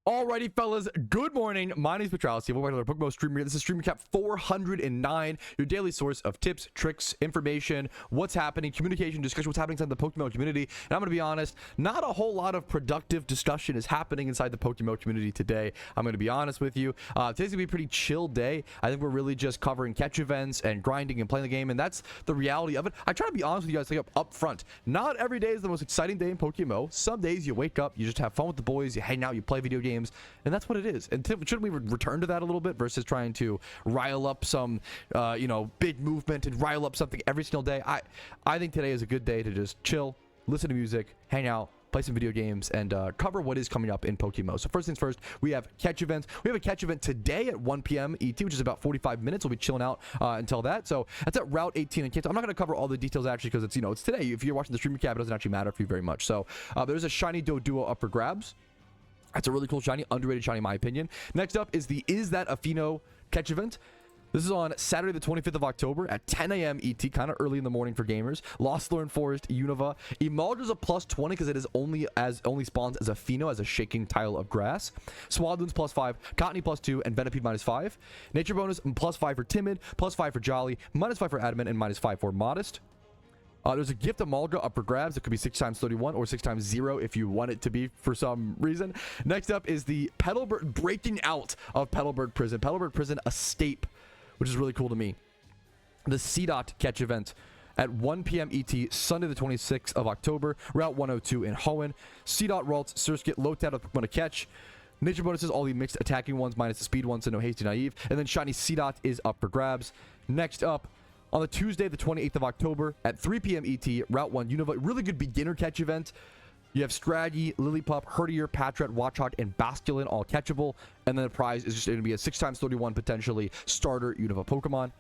Alrighty, fellas, good morning. My name is Patrouski. Welcome back to another PokeMMO stream here. This is stream recap 409, your daily source of tips, tricks, information, what's happening, communication, discussion, what's happening inside the PokeMMO community. And I'm going to be honest, not a whole lot of productive discussion is happening inside the PokeMMO community today. I'm going to be honest with you. Today's going to be a pretty chill day. I think we're really just covering catch events and grinding and playing the game, and that's the reality of it. I try to be honest with you guys, like up front. Not every day is the most exciting day in PokeMMO. Some days you wake up, you just have fun with the boys, you hang out, you play video games, and that's what it is. And shouldn't we return to that a little bit versus trying to rile up some big movement and rile up something every single day? I think today is a good day to just chill, listen to music, hang out, play some video games, and cover what is coming up in PokeMMO. So first things first, we have catch events. We have a catch event today at 1 p.m. ET, which is about 45 minutes. We'll be chilling out until that. So that's at Route 18 in Kanto. I'm not going to cover all the details actually because it's, it's today. If you're watching the stream recap, it doesn't actually matter for you very much. So there's a shiny Doduo up for grabs. That's a really cool shiny, underrated shiny in my opinion. Next up is the Is That a Pheno catch event. This is on Saturday the 25th of October at 10 a.m. ET, kind of early in the morning for gamers. Lost Lorn Forest, Unova. Emoldra's a plus 20 because it is only spawns as a Pheno, as a shaking tile of grass. Swadloon's plus 5, Cottony plus 2, and Venipede minus 5. Nature bonus plus 5 for Timid, plus 5 for Jolly, minus 5 for Adamant, and minus 5 for Modest. There's a gift Emolga up for grabs. It could be 6 times 31 or 6 times 0 if you want it to be for some reason. Next up is the Petalburg breaking out of Petalburg Prison. Petalburg Prison Escape, which is really cool to me. The C-Dot catch event at 1 p.m. ET, Sunday the 26th of October, Route 102 in Hoenn. C-Dot Ralts, Surskit, Lotad of Pokemon to catch. Nature bonuses, all the mixed attacking ones minus the speed ones, so no hasty naive. And then shiny C-Dot is up for grabs. Next up, on the Tuesday, the 28th of October, at 3 p.m. ET, Route 1 Unova. Really good beginner catch event. You have Scraggy, Lillipup, Herdier, Patrat, Watchog, and Basculin all catchable. And then the prize is just going to be a 6 times 31 potentially starter Unova Pokemon.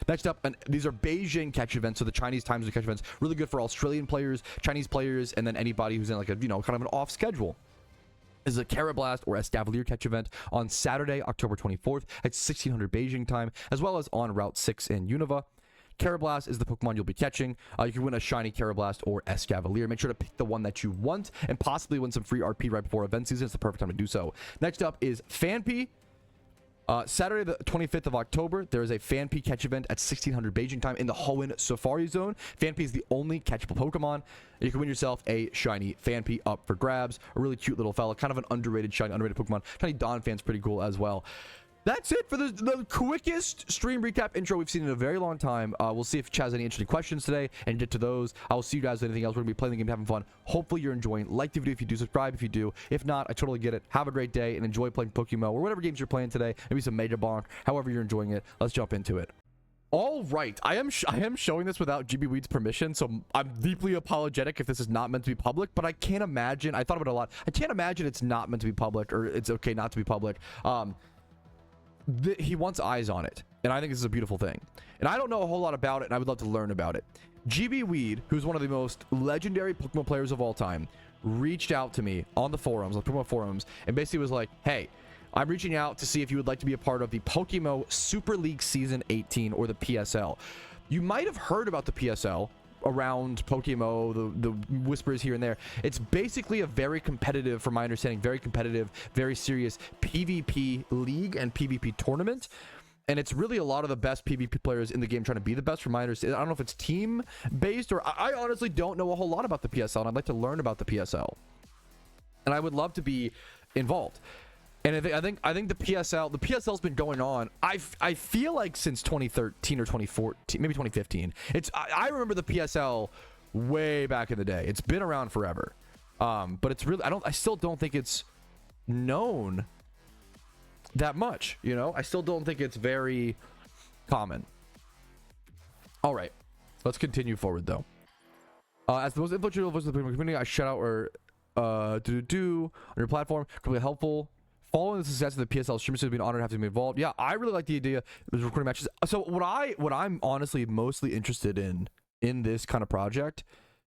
Next up, and these are Beijing catch events, so the Chinese times of catch events. Really good for Australian players, Chinese players, and then anybody who's in like a, kind of an off schedule. This is a Carablast or Escavalier catch event on Saturday, October 24th at 1600 Beijing time, as well as on Route 6 in Unova. Carablast is the Pokemon you'll be catching. You can win a shiny Carablast or Escavalier. Make sure to pick the one that you want and possibly win some free RP right before event season. It's the perfect time to do so. Next up is Fanpy. Saturday the 25th of October, there is a Fanpy catch event at 1600 Beijing time in the Hoenn Safari Zone. Fanpy is the only catchable Pokemon. You can win yourself a shiny Fanpy up for grabs. A really cute little fella. Kind of an underrated shiny, underrated Pokemon. Shiny Donphan's pretty cool as well. That's it for the quickest stream recap intro we've seen in a very long time. We'll see if Chaz has any interesting questions today and get to those. I will see you guys with anything else. We're going to be playing the game, having fun. Hopefully you're enjoying. Like the video if you do, subscribe if you do. If not, I totally get it. Have a great day and enjoy playing PokeMMO or whatever games you're playing today. Maybe some Mega Bonk, however you're enjoying it. Let's jump into it. All right, I am showing this without GB Weed's permission, so I'm deeply apologetic if this is not meant to be public, but I can't imagine, I thought about it a lot, I can't imagine it's not meant to be public, or it's okay not to be public. He wants eyes on it, and I think this is a beautiful thing. And I don't know a whole lot about it, and I would love to learn about it. GB Weed, who's one of the most legendary Pokemon players of all time, reached out to me on the forums, on Pokemon forums, and basically was like, hey, I'm reaching out to see if you would like to be a part of the PokeMMO Super League Season 18, or the PSL. You might have heard about the PSL around PokeMMO, the whispers here and there. It's basically a very competitive, from my understanding, very competitive, very serious PvP league and PvP tournament. And it's really a lot of the best PvP players in the game trying to be the best, from my understanding. I don't know if it's team-based, or I honestly don't know a whole lot about the PSL, and I'd like to learn about the PSL. And I would love to be involved. And I think the PSL's been going on, I feel like since 2013 or 2014, maybe 2015. I remember the PSL way back in the day. It's been around forever. But it's really, I still don't think it's known that much, I still don't think it's very common. All right, let's continue forward though. As the most influential voice of the community, I shout out on your platform, completely helpful. Following the success of the PSL streamers has been honored to have to be involved. Yeah, I really like the idea of recording matches. So what I'm honestly mostly interested in this kind of project,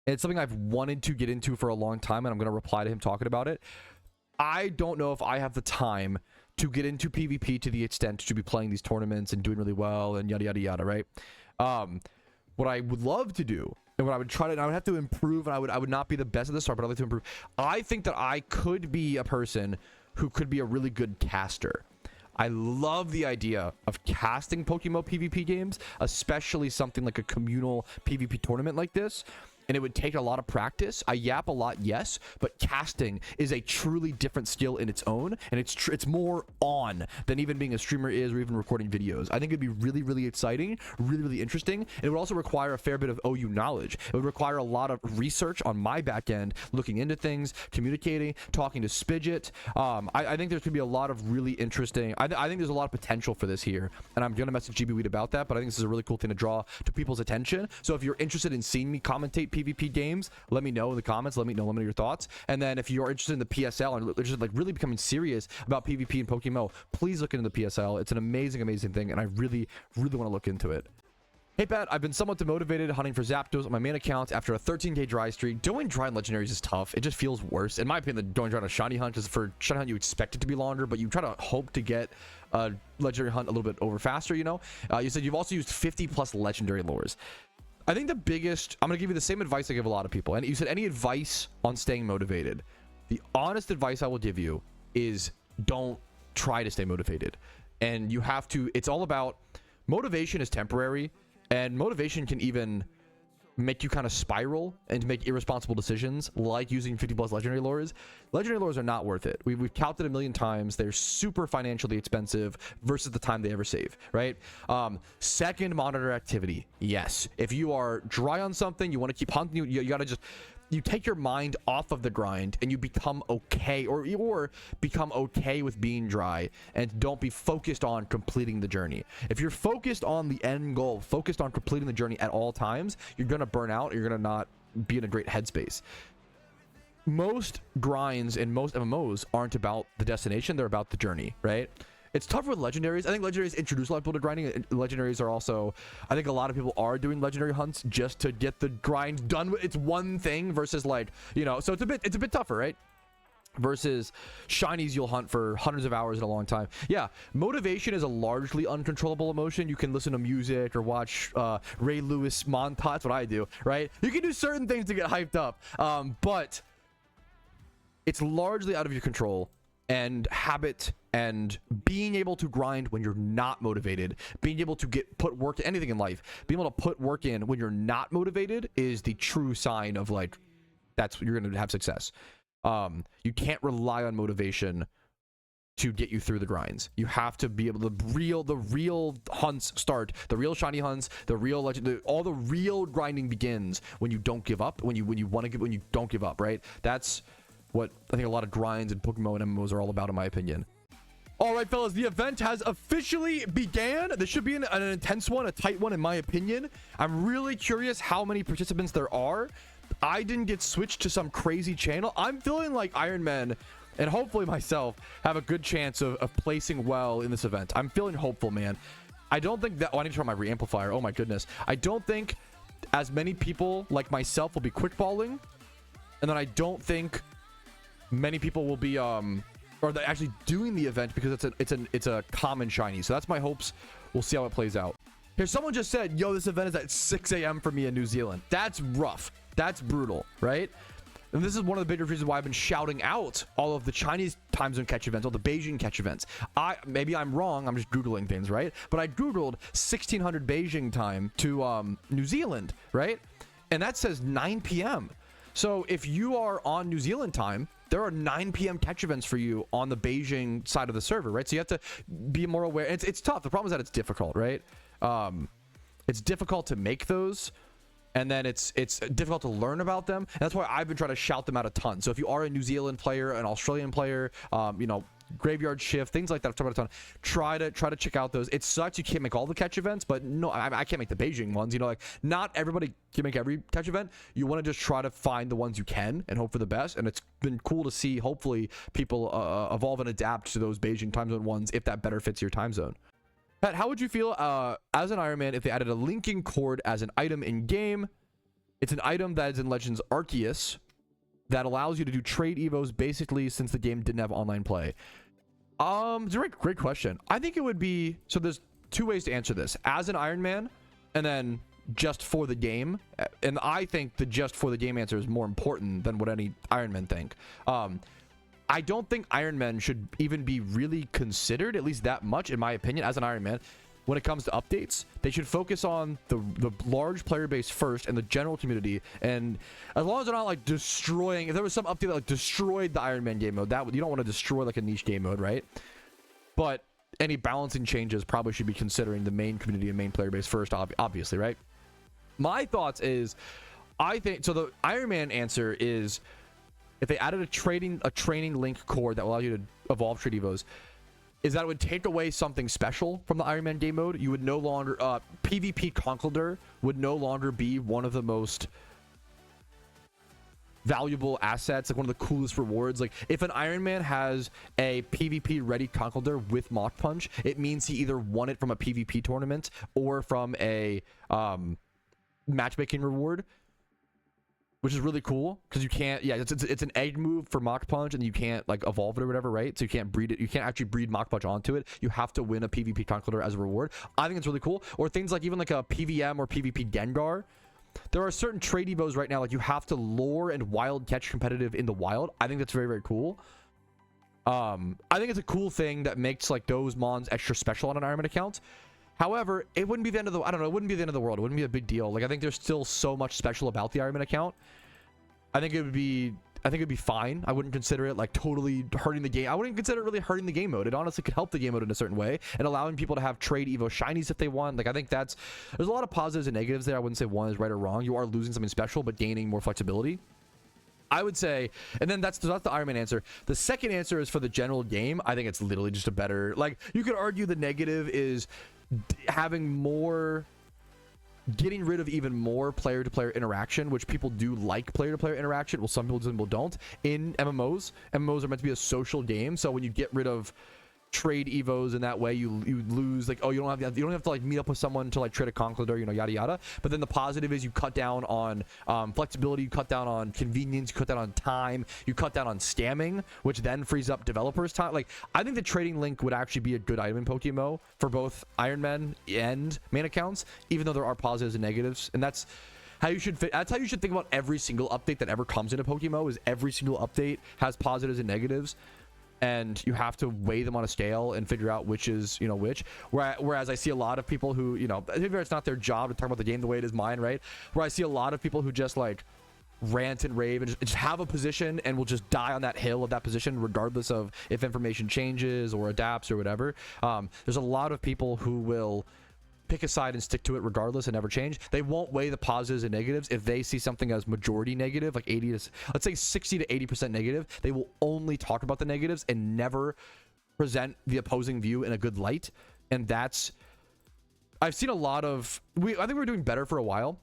and it's something I've wanted to get into for a long time, and I'm going to reply to him talking about it. I don't know if I have the time to get into PvP to the extent to be playing these tournaments and doing really well and yada yada yada, right? What I would love to do, and what I would try to, and I would have to improve, and I would not be the best at the start, but I'd like to improve. I think that I could be a person who could be a really good caster. I love the idea of casting PokeMMO PvP games, especially something like a communal PvP tournament like this. And it would take a lot of practice. I yap a lot, yes, but casting is a truly different skill in its own, and it's more on than even being a streamer is, or even recording videos. I think it'd be really, really exciting, really, really interesting, and it would also require a fair bit of OU knowledge. It would require a lot of research on my back end, looking into things, communicating, talking to Spidget. I think there's gonna be a lot of really interesting. I think there's a lot of potential for this here, and I'm gonna message GB Weed about that. But I think this is a really cool thing to draw to people's attention. So if you're interested in seeing me commentate PvP games, let me know in the comments. Let me know your thoughts. And then if you're interested in the PSL and just like really becoming serious about PvP and PokeMMO, please look into the PSL. It's an amazing thing, and I really want to look into it. Hey Pat, I've been somewhat demotivated hunting for Zapdos on my main account after a 13k dry streak. Doing dry and legendaries is tough. It just feels worse. In my opinion, than going dry on a shiny hunt, because for shiny hunt you expect it to be longer, but you try to hope to get a legendary hunt a little bit over faster, you know? You said you've also used 50 plus legendary lures. I think the biggest, I'm going to give you the same advice I give a lot of people. And you said any advice on staying motivated. The honest advice I will give you is don't try to stay motivated. And you have to, it's all about, motivation is temporary, and motivation can even make you kind of spiral and make irresponsible decisions, like using 50 plus legendary lures. Legendary lures are not worth it. We've counted a million times. They're super financially expensive versus the time they ever save, right? Second, monitor activity. Yes, if you are dry on something, you want to keep hunting, you gotta just, you take your mind off of the grind and you become okay, or become okay with being dry, and don't be focused on completing the journey. If you're focused on the end goal, focused on completing the journey at all times, you're gonna burn out, you're gonna not be in a great headspace. Most grinds in most MMOs aren't about the destination, they're about the journey, right? It's tough with legendaries. I think legendaries introduce a lot of people to grinding. Legendaries are also, I think a lot of people are doing legendary hunts just to get the grind done. It's one thing versus, like, you know, so it's a bit tougher, right? Versus shinies you'll hunt for hundreds of hours in a long time. Yeah, motivation is a largely uncontrollable emotion. You can listen to music or watch Ray Lewis montage. That's what I do, right? You can do certain things to get hyped up, but it's largely out of your control. And habit and being able to grind when you're not motivated, being able to put work in anything in life, being able to put work in when you're not motivated is the true sign of, like, that's you're going to have success. You can't rely on motivation to get you through the grinds. You have to be able to, the real hunts start, the real shiny hunts, the real legend, all the real grinding begins when you don't give up, when you want to give, when you don't give up, right? That's what I think a lot of grinds and PokeMMO and MMOs are all about, in my opinion. All right, fellas, the event has officially began. This should be an intense one, a tight one, in my opinion. I'm really curious how many participants there are. I didn't get switched to some crazy channel. I'm feeling like Iron Man, and hopefully myself, have a good chance of placing well in this event. I'm feeling hopeful, man. I don't think that, oh, I need to turn my reamplifier. Oh my goodness. I don't think as many people like myself will be quickballing, and then I don't think many people will be or they're actually doing the event, because it's a common shiny. So that's my hopes. We'll see how it plays out. Here, someone just said, yo, this event is at 6 a.m. for me in New Zealand. That's rough. That's brutal, right? And this is one of the bigger reasons why I've been shouting out all of the Chinese time zone catch events, all the Beijing catch events. Maybe I'm wrong, I'm just Googling things, right? But I Googled 1600 Beijing time to New Zealand, right? And that says 9 p.m. So if you are on New Zealand time, there are 9 p.m. catch events for you on the Beijing side of the server, right? So you have to be more aware. It's tough. The problem is that it's difficult, right? It's difficult to make those, and then it's difficult to learn about them. And that's why I've been trying to shout them out a ton. So if you are a New Zealand player, an Australian player, you know, Graveyard Shift, things like that, I've talked about a ton. Try to check out those. It sucks you can't make all the catch events, but no, I can't make the Beijing ones. You know, like, not everybody can make every catch event. You want to just try to find the ones you can and hope for the best. And it's been cool to see, hopefully, people evolve and adapt to those Beijing time zone ones if that better fits your time zone. Pat, how would you feel as an Iron Man if they added a linking cord as an item in game? It's an item that is in Legends Arceus that allows you to do trade evos, basically, since the game didn't have online play. It's a great question. I think it would be, so there's two ways to answer this: as an Iron Man, and then just for the game. And I think the just for the game answer is more important than what any Iron Man think. I don't think Iron Man should even be really considered, at least that much, in my opinion, as an Iron Man. When it comes to updates, they should focus on the large player base first and the general community. And as long as they're not like destroying, if there was some update that like destroyed the Iron Man game mode, that you don't want to destroy like a niche game mode, right? But any balancing changes probably should be considering the main community and main player base first, obviously, right? My thoughts is, I think so. The Iron Man answer is, if they added a training link core that will allow you to evolve trade evos, is that it would take away something special from the Iron Man game mode. You would no longer PvP Conkeldurr would no longer be one of the most valuable assets, like one of the coolest rewards. Like if an Iron Man has a PvP ready Conkeldurr with Mach Punch, it means he either won it from a PvP tournament or from a matchmaking reward, which is really cool because you can't, yeah, it's an egg move for Mach Punch and you can't like evolve it or whatever, right? So you can't breed it, you can't actually breed Mach Punch onto it. You have to win a PvP Conkeldurr as a reward. I think it's really cool. Or things like even like a PVM or PvP Gengar. There are certain trade evos right now, like you have to lure and wild catch competitive in the wild. I think that's very, very cool. I think it's a cool thing that makes like those mons extra special on an Iron Man account. However, it wouldn't be the end of the, I don't know, it wouldn't be the end of the world. It wouldn't be a big deal. Like I think there's still so much special about the Iron Man account. I think it'd be fine. I wouldn't consider it like totally hurting the game. I wouldn't consider it really hurting the game mode. It honestly could help the game mode in a certain way and allowing people to have trade evo shinies if they want. Like I think there's a lot of positives and negatives there. I wouldn't say one is right or wrong. You are losing something special but gaining more flexibility, I would say. And then that's the Iron Man answer. The second answer is for the general game. I think it's literally just a better, like you could argue the negative is having more, getting rid of even more player-to-player interaction, which people do like player-to-player interaction. Well, some people don't. In MMOs are meant to be a social game, so when you get rid of trade evos in that way, you lose, like, oh, you don't have to like meet up with someone to like trade a Conkeldurr, you know, yada yada. But then the positive is you cut down on flexibility, you cut down on convenience, you cut down on time, you cut down on spamming, which then frees up developers time. Like I think the trading link would actually be a good item in PokeMMO for both Iron Man and main accounts, even though there are positives and negatives. And that's how you should that's how you should think about every single update that ever comes into PokeMMO. Is every single update has positives and negatives, and you have to weigh them on a scale and figure out which is, you know, which. Whereas I see a lot of people who, you know, maybe it's not their job to talk about the game the way it is mine, right? Where I see a lot of people who just like rant and rave and just have a position and will just die on that hill of that position regardless of if information changes or adapts or whatever. There's a lot of people who will pick a side and stick to it regardless and never change. They won't weigh the positives and negatives. If they see something as majority negative, like 80 to, let's say 60 to 80% negative, they will only talk about the negatives and never present the opposing view in a good light. And that's, I've seen a lot of, I think we're doing better for a while.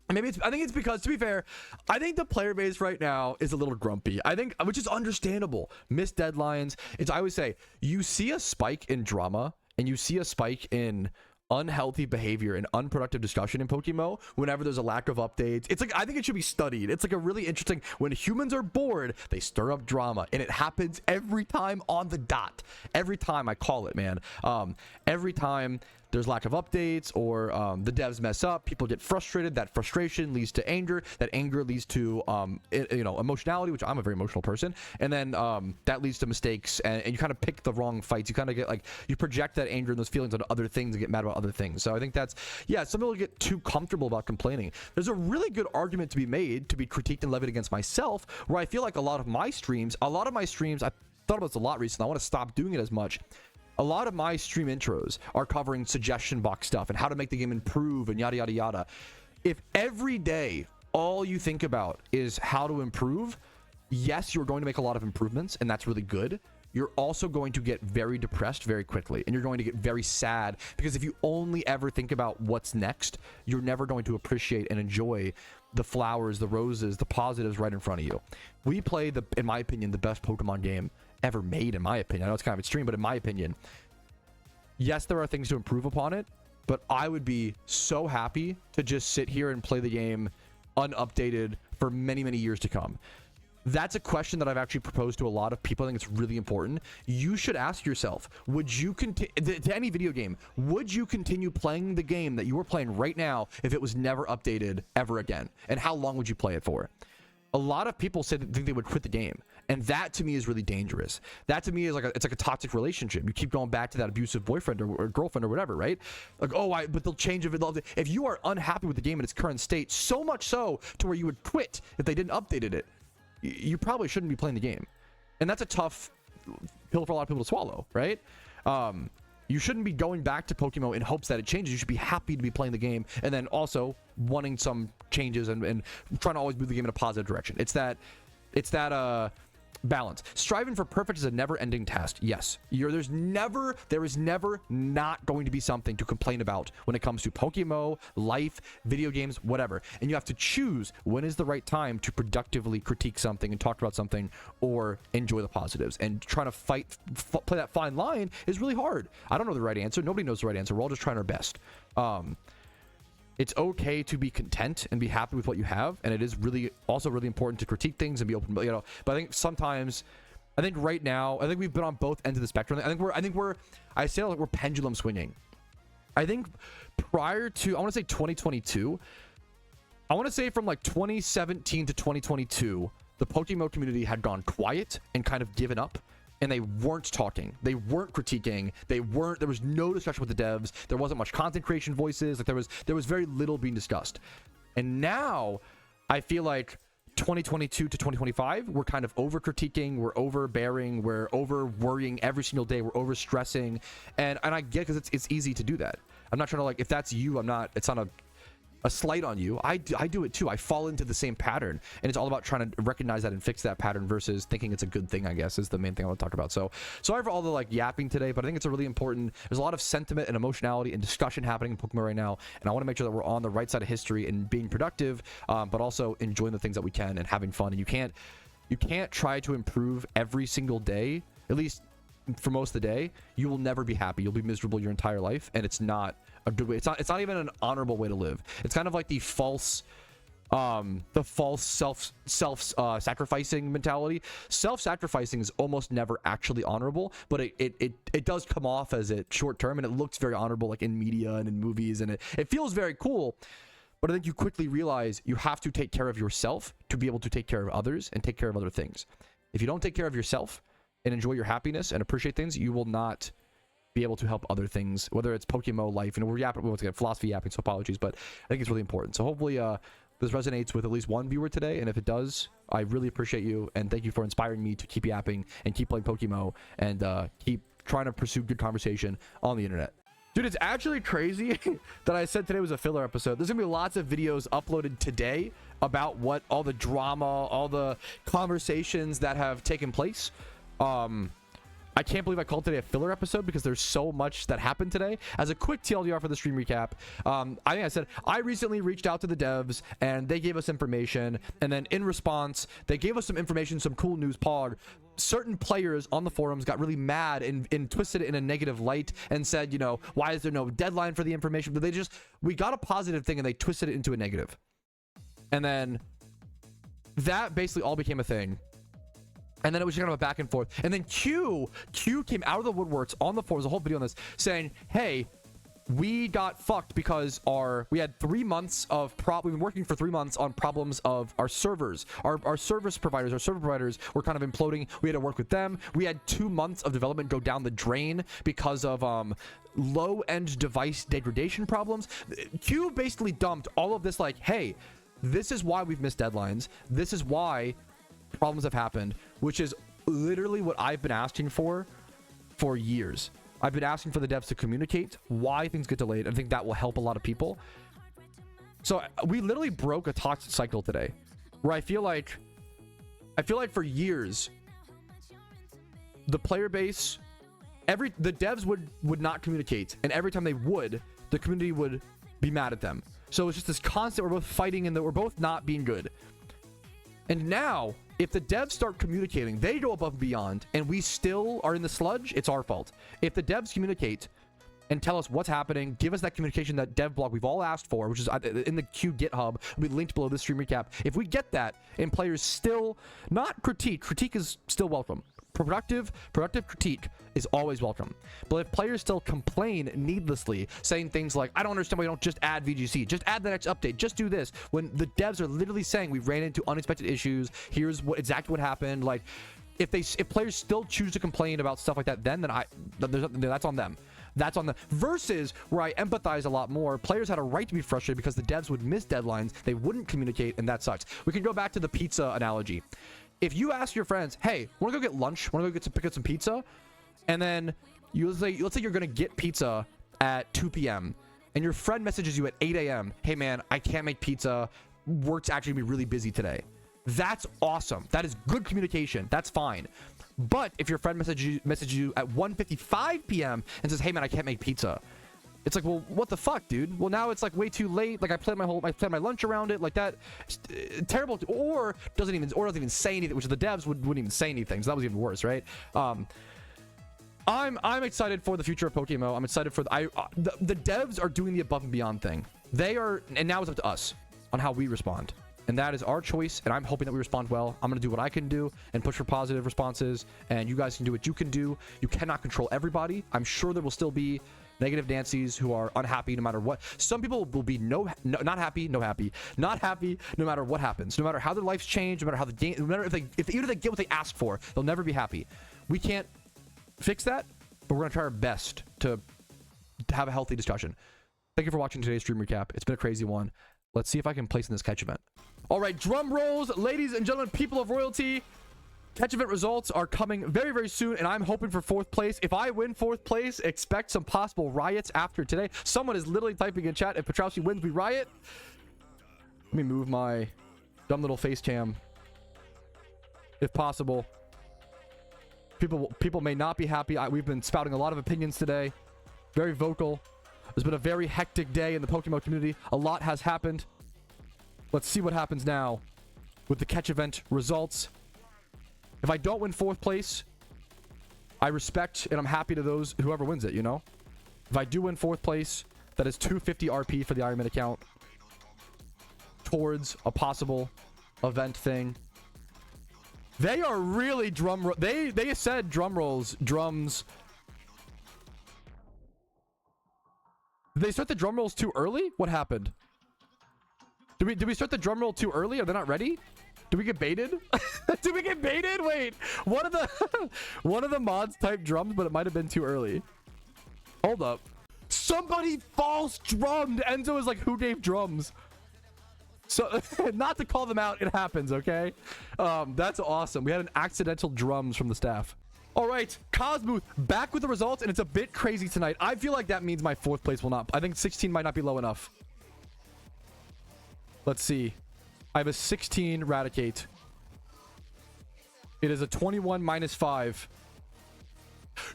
And maybe I think it's because, to be fair, I think the player base right now is a little grumpy. I think, which is understandable. Missed deadlines. I always say, you see a spike in drama and you see a spike in unhealthy behavior and unproductive discussion in PokeMMO whenever there's a lack of updates. It's like, I think it should be studied. It's like a really interesting, when humans are bored, they stir up drama, and it happens every time on the dot. Every time, I call it, man. Every time there's lack of updates or the devs mess up, people get frustrated. That frustration leads to anger. That anger leads to you know, emotionality, which I'm a very emotional person, and then that leads to mistakes, and you kind of pick the wrong fights. You kind of get like, you project that anger and those feelings onto other things and get mad about other things. So I think that's, yeah, some people get too comfortable about complaining. There's a really good argument to be made, to be critiqued and levied against myself, where I feel like a lot of my streams, I thought about this a lot recently, I want to stop doing it as much. A lot of my stream intros are covering suggestion box stuff and how to make the game improve and yada, yada, yada. If every day all you think about is how to improve, yes, you're going to make a lot of improvements, and that's really good. You're also going to get very depressed very quickly, and you're going to get very sad, because if you only ever think about what's next, you're never going to appreciate and enjoy the flowers, the roses, the positives right in front of you. We play, in my opinion, the best Pokemon game ever made, in my opinion. I know it's kind of extreme, but in my opinion, yes, there are things to improve upon it, but I would be so happy to just sit here and play the game unupdated for many, many years to come. That's a question that I've actually proposed to a lot of people. I think it's really important. You should ask yourself, would you continue, to any video game, would you continue playing the game that you are playing right now if it was never updated ever again? And how long would you play it for? a lot of people say that think they would quit the game, and that to me is really dangerous. That to me is like it's like a toxic relationship. You keep going back to that abusive boyfriend or girlfriend or whatever, right? Like, oh, but they'll change if you are unhappy with the game in its current state, so much so to where you would quit if they didn't update it. You probably shouldn't be playing the game, and that's a tough pill for a lot of people to swallow, right? You shouldn't be going back to PokeMMO in hopes that it changes. You should be happy to be playing the game, and then also wanting some changes and trying to always move the game in a positive direction. It's that balance. Striving for perfect is a never-ending task. Yes, there is never not going to be something to complain about when it comes to PokeMMO, life, video games, whatever. And you have to choose when is the right time to productively critique something and talk about something, or enjoy the positives. And trying to play that fine line is really hard. I don't know the right answer. Nobody knows the right answer. We're all just trying our best. It's okay to be content and be happy with what you have, and it is also really important to critique things and be open, you know. But I think right now, I think we've been on both ends of the spectrum. I say like we're pendulum swinging. I think prior to, I want to say 2022, I want to say from like 2017 to 2022, the PokeMMO community had gone quiet and kind of given up. And they weren't talking, they weren't critiquing, there was no discussion with the devs, there wasn't much content creation voices, like there was very little being discussed. And now I feel like 2022 to 2025, we're kind of over critiquing, we're overbearing, we're over worrying every single day, we're over stressing, and I get, because it's easy to do that. I'm not trying to, like, if that's you, it's not a slight on you. I do it too. I fall into the same pattern, and it's all about trying to recognize that and fix that pattern versus thinking it's a good thing, I guess, is the main thing I want to talk about. So sorry for all the like yapping today, but I think it's a really important, there's a lot of sentiment and emotionality and discussion happening in PokeMMO right now, and I want to make sure that we're on the right side of history and being productive, but also enjoying the things that we can and having fun. And you can't try to improve every single day, at least for most of the day. You will never be happy. You'll be miserable your entire life, and it's not a good way. It's not even an honorable way to live. It's kind of like the false self-sacrificing mentality. Self-sacrificing is almost never actually honorable, but it does come off as it short term, and it looks very honorable, like in media and in movies, and it feels very cool. But I think you quickly realize you have to take care of yourself to be able to take care of others and take care of other things. If you don't take care of yourself and enjoy your happiness and appreciate things, you will not be able to help other things, whether it's PokeMMO life. And we're yapping, we want to get philosophy yapping, so apologies, but I think it's really important. So hopefully this resonates with at least one viewer today, and if it does, I really appreciate you, and thank you for inspiring me to keep yapping and keep playing PokeMMO and keep trying to pursue good conversation on the internet. Dude, it's actually crazy that I said today was a filler episode. There's gonna be lots of videos uploaded today about what all the drama, all the conversations that have taken place. I can't believe I called today a filler episode because there's so much that happened today. As a quick TLDR for the stream recap, I think I said I recently reached out to the devs and they gave us information, and then in response they gave us some information, some cool news. Certain players on the forums got really mad and twisted it in a negative light and said, you know, why is there no deadline for the information? But we got a positive thing and they twisted it into a negative, and then that basically all became a thing. And then it was just kind of a back and forth. And then Q came out of the woodworks on the forums, a whole video on this, saying, hey, we got fucked because we had 3 months of we've been working for 3 months on problems of our servers. Our server providers were kind of imploding. We had to work with them. We had 2 months of development go down the drain because of low-end device degradation problems. Q basically dumped all of this like, hey, this is why we've missed deadlines. This is why problems have happened, which is literally what I've been asking for years. I've been asking for the devs to communicate why things get delayed. I think that will help a lot of people. So we literally broke a toxic cycle today, where I feel like for years the player base, the devs would not communicate, and every time they would, the community would be mad at them. So it's just this constant, we're both fighting and we're both not being good. And now, if the devs start communicating, they go above and beyond, and we still are in the sludge, it's our fault. If the devs communicate and tell us what's happening, give us that communication, that dev blog we've all asked for, which is in the Q GitHub, we linked below this stream recap. If we get that, and players still not critique is still welcome, productive critique is always welcome. But if players still complain needlessly, saying things like, I don't understand why you don't just add VGC, just add the next update, just do this, when the devs are literally saying we ran into unexpected issues, here's exactly what happened. Like, if players still choose to complain about stuff like that, then that's on them. That's on the versus where I empathize a lot more. Players had a right to be frustrated because the devs would miss deadlines, they wouldn't communicate, and that sucks. We can go back to the pizza analogy. If you ask your friends, hey, want to go get lunch, want to go pick up some pizza, and then let's say you're gonna get pizza at 2 p.m. and your friend messages you at 8 a.m. Hey man, I can't make pizza, work's actually gonna be really busy today. That's awesome. That is good communication. That's fine. But if your friend messages you at 1:55 p.m. and says, hey man, I can't make pizza, it's like, well, what the fuck, dude? Well, now it's like way too late. Like I planned my lunch around it, like that. Terrible. Or doesn't even say anything, which the devs wouldn't even say anything. So that was even worse, right? I'm excited for the future of PokeMMO. I'm excited for the devs are doing the above and beyond thing. They are, and now it's up to us on how we respond. And that is our choice, and I'm hoping that we respond well. I'm going to do what I can do and push for positive responses, and you guys can do what you can do. You cannot control everybody. I'm sure there will still be negative Nancy's who are unhappy no matter what. Some people will be not happy no matter what happens, no matter how their life's changed, no matter how the game, no matter even if they get what they ask for, they'll never be happy. We can't fix that, but we're going to try our best to have a healthy discussion. Thank you for watching today's stream recap. It's been a crazy one. Let's see if I can place in this catch event. All right, drum rolls, ladies and gentlemen, people of royalty. Catch event results are coming very, very soon, and I'm hoping for 4th place. If I win 4th place, expect some possible riots after today. Someone is literally typing in chat, if Patrouski wins, we riot. Let me move my dumb little face cam, if possible. People may not be happy. We've been spouting a lot of opinions today. Very vocal. There's been a very hectic day in the PokeMMO community. A lot has happened. Let's see what happens now with the catch event results. If I don't win 4th place, I respect and I'm happy to whoever wins it, you know? If I do win 4th place, that is 250 RP for the Ironman account towards a possible event thing. They are really they said drums. Did they start the drum rolls too early? What happened? Did we start the drum roll too early? Are they not ready? Did we get baited? Did we get baited? Wait, one of the mods typed drums, but it might have been too early. Hold up. Somebody false drummed. Enzo is like, who gave drums? So not to call them out, it happens, okay? That's awesome. We had an accidental drums from the staff. All right, Cosmooth back with the results, and it's a bit crazy tonight. I feel like that means my 4th place will not. I think 16 might not be low enough. Let's see. I have a 16 Raticate. It is a 21 minus 5.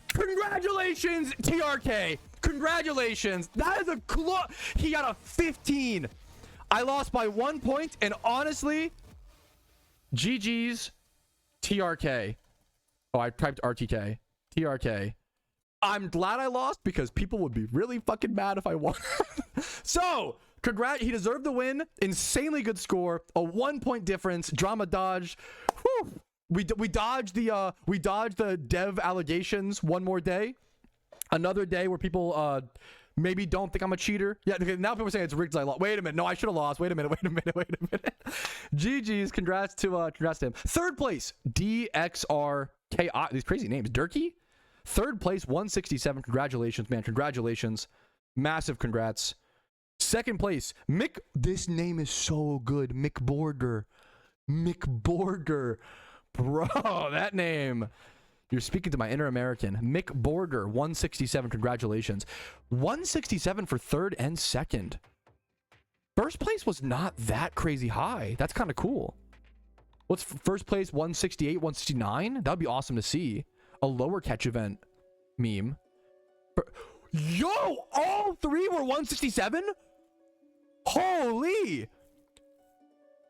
Congratulations, TRK. Congratulations. That is a he got a 15. I lost by 1 point, and honestly, GG's TRK. Oh, I typed RTK. TRK. I'm glad I lost because people would be really fucking mad if I won. So, he deserved the win. Insanely good score. A 1 point difference. Drama dodged. Whew. We dodged the dev allegations one more day. Another day where people maybe don't think I'm a cheater. Yeah, now people are saying it's rigged 'cause I lost. Wait a minute. No, I should have lost. Wait a minute. GG's. Congrats to him. 3rd place, DXRKI. These crazy names. Durkee. 3rd place, 167. Congratulations, man. Congratulations. Massive congrats. 2nd place, Mick. This name is so good. McBorger. Bro, that name. You're speaking to my inner American. Mick Borger, 167. Congratulations. 167 for 3rd and 2nd. 1st place was not that crazy high. That's kind of cool. What's 1st place? 168, 169? That would be awesome to see. A lower catch event meme. Yo, all 3 were 167? Holy.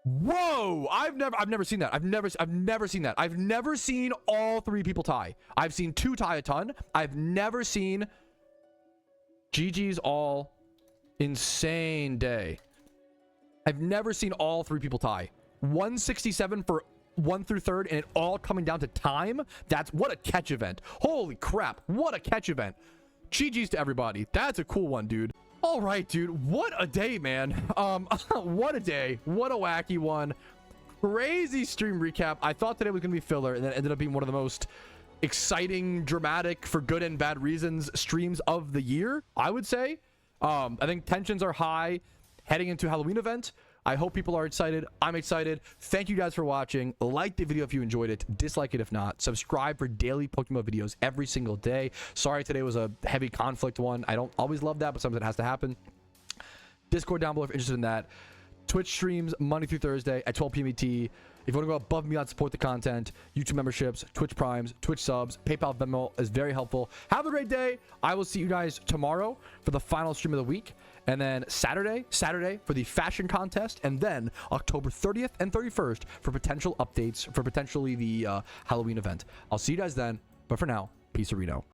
Whoa, I've never seen that. I've never seen that. I've never seen all 3 people tie. I've seen 2 tie a ton. I've never seen GG's all insane day. I've never seen all 3 people tie. 167 for 1 through 3rd and it all coming down to time. That's what a catch event. Holy crap, what a catch event. GG's to everybody. That's a cool one, dude. All right, dude, what a day, man. What a day. What a wacky one. Crazy stream recap. I thought today was gonna be filler, and then ended up being one of the most exciting, dramatic, for good and bad reasons, streams of the year, I would say. I think tensions are high heading into Halloween event. I hope people are excited. I'm excited. Thank you guys for watching. Like the video if you enjoyed it. Dislike it if not. Subscribe for daily PokeMMO videos every single day. Sorry today was a heavy conflict one. I don't always love that, but sometimes it has to happen. Discord down below if you're interested in that. Twitch streams Monday through Thursday at 12 p.m. ET. If you want to go above and beyond, support the content, YouTube memberships, Twitch Primes, Twitch subs, PayPal, Venmo is very helpful. Have a great day. I will see you guys tomorrow for the final stream of the week. And then Saturday for the fashion contest. And then October 30th and 31st for potential updates for potentially the Halloween event. I'll see you guys then. But for now, peace, Reno.